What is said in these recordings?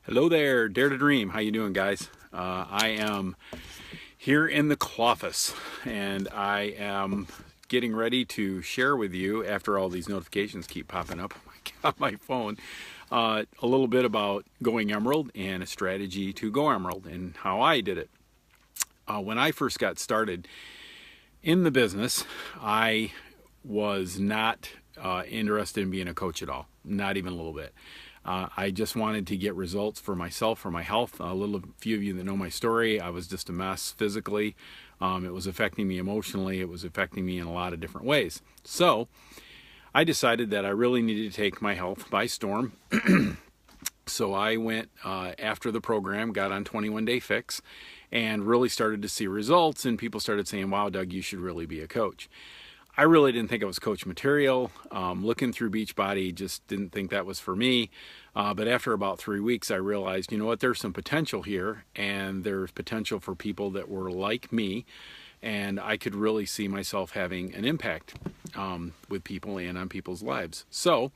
Hello there, Dare to Dream. How you doing, guys? I am here in the Cloffice, and I am getting ready to share with you, after all these notifications keep popping up on my phone, a little bit about going emerald and a strategy to go emerald and how I did it. When I first got started in the business, I was not interested in being a coach at all, not even a little bit. I just wanted to get results for myself, for my health. A few of you that know my story, I was just a mess physically. It was affecting me emotionally. It was affecting me in a lot of different ways. So I decided that I really needed to take my health by storm. So I went after the program, got on 21 Day Fix, and really started to see results. And people started saying, wow, Doug, you should really be a coach. I really didn't think I was coach material. Looking through Beachbody, just didn't think that was for me. But after about 3 weeks, I realized, you know what, there's some potential here, and there's potential for people that were like me, and I could really see myself having an impact with people and on people's lives. So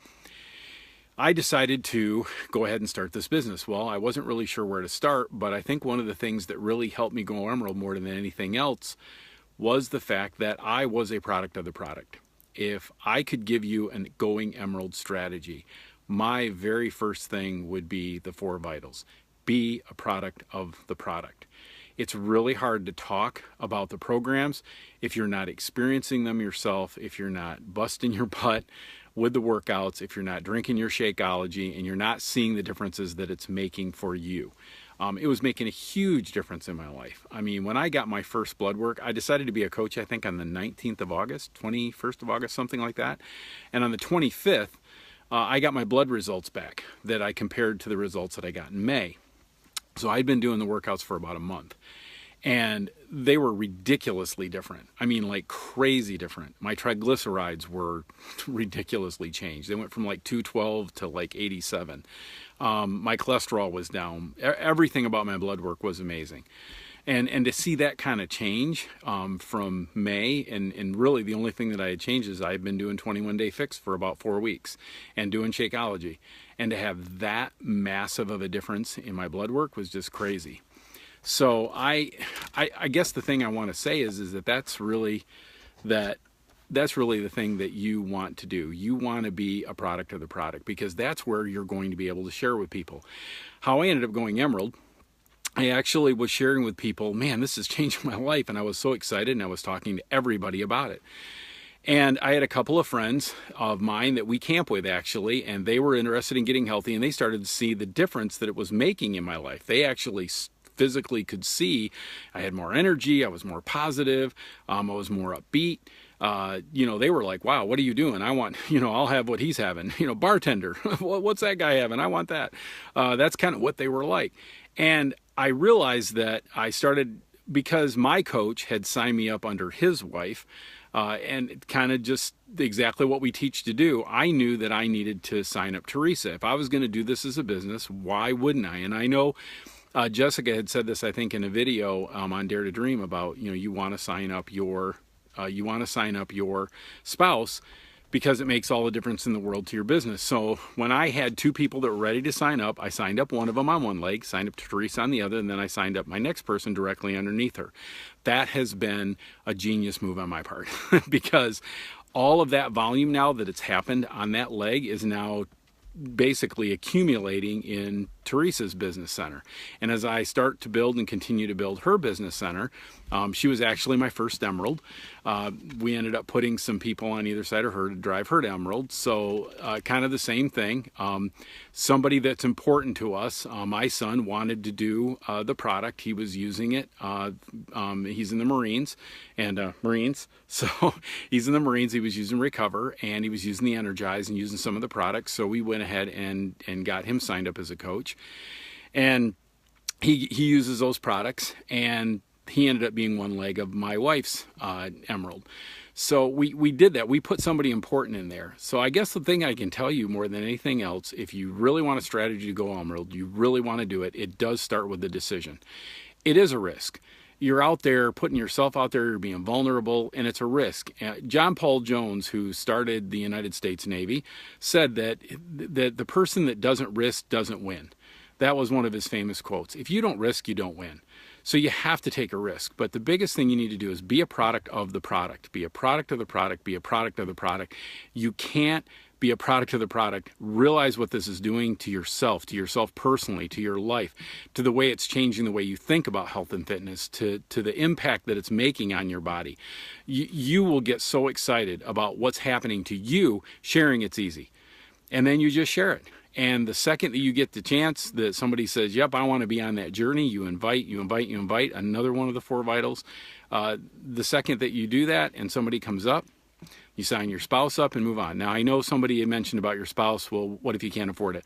I decided to go ahead and start this business. Well, I wasn't really sure where to start, but I think one of the things that really helped me go emerald more than anything else was the fact that I was a product of the product. If I could give you a going emerald strategy, my very first thing would be the four vitals. Be a product of the product. It's really hard to talk about the programs if you're not experiencing them yourself, if you're not busting your butt with the workouts, if you're not drinking your Shakeology, and you're not seeing the differences that it's making for you. It was making a huge difference in my life. I mean, when I got my first blood work, I decided to be a coach, I think on the 19th of August, 21st of August, something like that. And on the 25th, I got my blood results back that I compared to the results that I got in May. So I'd been doing the workouts for about a month. And they were ridiculously different. I mean, like crazy different. My triglycerides were ridiculously changed. They went from like 212 to like 87. My cholesterol was down. Everything about my blood work was amazing. And to see that kind of change from May, and really the only thing that I had changed is I've been doing 21 Day Fix for about 4 weeks and doing Shakeology. And to have that massive of a difference in my blood work was just crazy. So I guess the thing I want to say is that that's really the thing that you want to do. You want to be a product of the product, because that's where you're going to be able to share with people. How I ended up going emerald, I actually was sharing with people, man, this is changing my life, and I was so excited, and I was talking to everybody about it. And I had a couple of friends of mine that we camp with, actually, and they were interested in getting healthy, and they started to see the difference that it was making in my life. They actually physically could see I had more energy, I was more positive, I was more upbeat. They were like, wow, what are you doing? I want, I'll have what he's having, bartender, what's that guy having? I want that. That's kind of what they were like. And I realized that I started, because my coach had signed me up under his wife, and kind of just exactly what we teach to do. I knew that I needed to sign up Teresa. If I was going to do this as a business, why wouldn't I? And I know Jessica had said this, I think, in a video on Dare to Dream about, you want to sign up your spouse, because it makes all the difference in the world to your business. So when I had two people that were ready to sign up, I signed up one of them on one leg, signed up to Teresa on the other, and then I signed up my next person directly underneath her. That has been a genius move on my part because all of that volume now that it's happened on that leg is now basically accumulating in Teresa's business center. And as I start to build and continue to build her business center, she was actually my first emerald. We ended up putting some people on either side of her to drive her to emerald. So kind of the same thing. Somebody that's important to us, my son wanted to do the product. He was using it. He's in the Marines and Marines. So he's in the Marines. He was using Recover, and he was using the Energize and using some of the products. So we went ahead and got him signed up as a coach. And he uses those products, and he ended up being one leg of my wife's emerald. So we did that. We put somebody important in there. So I guess the thing I can tell you more than anything else, if you really want a strategy to go emerald, you really want to do it, it does start with the decision. It is a risk. You're out there putting yourself out there, you're being vulnerable, and it's a risk. John Paul Jones, who started the United States Navy, said that the person that doesn't risk doesn't win. That was one of his famous quotes. If you don't risk, you don't win. So you have to take a risk. But the biggest thing you need to do is be a product of the product. Be a product of the product. Be a product of the product. You can't be a product of the product. Realize what this is doing to yourself personally, to your life, to the way it's changing the way you think about health and fitness, to the impact that it's making on your body. You will get so excited about what's happening to you. Sharing it's easy. And then you just share it. And the second that you get the chance that somebody says, yep, I want to be on that journey, you invite, another one of the 4 vitals. The second that you do that and somebody comes up, you sign your spouse up and move on. Now, I know somebody mentioned about your spouse. Well, what if you can't afford it?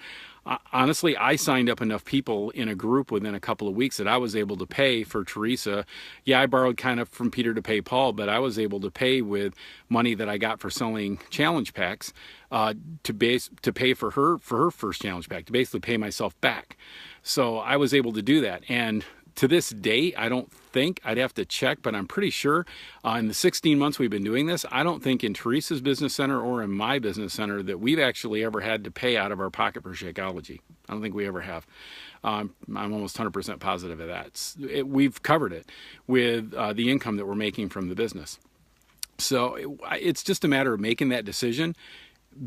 Honestly, I signed up enough people in a group within a couple of weeks that I was able to pay for Teresa. Yeah, I borrowed kind of from Peter to pay Paul, but I was able to pay with money that I got for selling challenge packs to pay for her first challenge pack, to basically pay myself back. So I was able to do that. And to this day, I don't think, I'd have to check, but I'm pretty sure in the 16 months we've been doing this, I don't think in Teresa's business center or in my business center that we've actually ever had to pay out of our pocket for Shakeology. I don't think we ever have. I'm almost 100% positive of that. We've covered it with the income that we're making from the business. So it's just a matter of making that decision,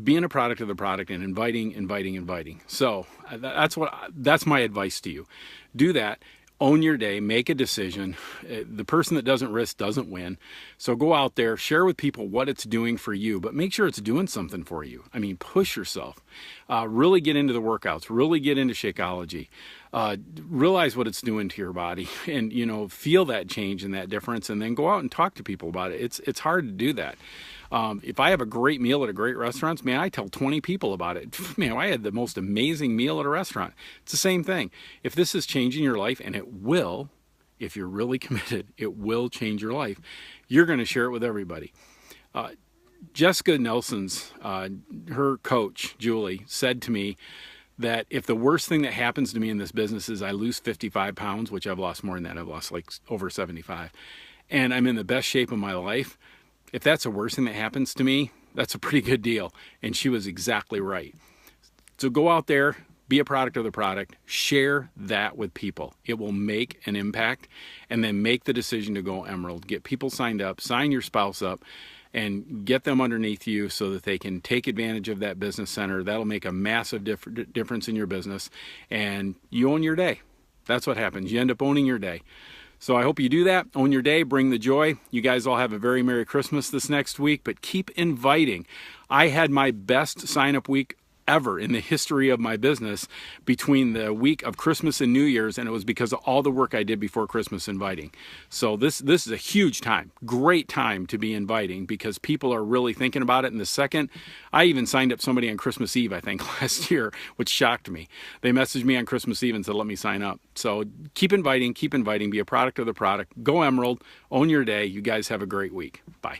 being a product of the product, and inviting. So that's my advice to you. Do that. Own your day, make a decision. The person that doesn't risk doesn't win. So go out there, share with people what it's doing for you, but make sure it's doing something for you. I mean, push yourself. Really get into the workouts, really get into Shakeology. Realize what it's doing to your body and, feel that change and that difference, and then go out and talk to people about it. It's hard to do that. If I have a great meal at a great restaurant, man, I tell 20 people about it. Man, I had the most amazing meal at a restaurant. It's the same thing. If this is changing your life, and it will, if you're really committed, it will change your life, you're going to share it with everybody. Jessica Nelson's, her coach, Julie, said to me that if the worst thing that happens to me in this business is I lose 55 pounds, which I've lost more than that, I've lost like over 75, and I'm in the best shape of my life, if that's the worst thing that happens to me, that's a pretty good deal. And she was exactly right. So go out there, be a product of the product, share that with people. It will make an impact, and then make the decision to go Emerald. Get people signed up, sign your spouse up, and get them underneath you so that they can take advantage of that business center. That'll make a massive difference in your business, and you own your day. That's what happens. You end up owning your day. So I hope you do that. Own your day, bring the joy. You guys all have a very Merry Christmas this next week, but keep inviting. I had my best sign-up week ever in the history of my business between the week of Christmas and New Year's, and it was because of all the work I did before Christmas inviting. So this is a huge time, great time to be inviting, because people are really thinking about it. And the second, I even signed up somebody on Christmas Eve, I think, last year, which shocked me. They messaged me on Christmas Eve and said, let me sign up. So keep inviting, be a product of the product. Go Emerald, own your day. You guys have a great week. Bye.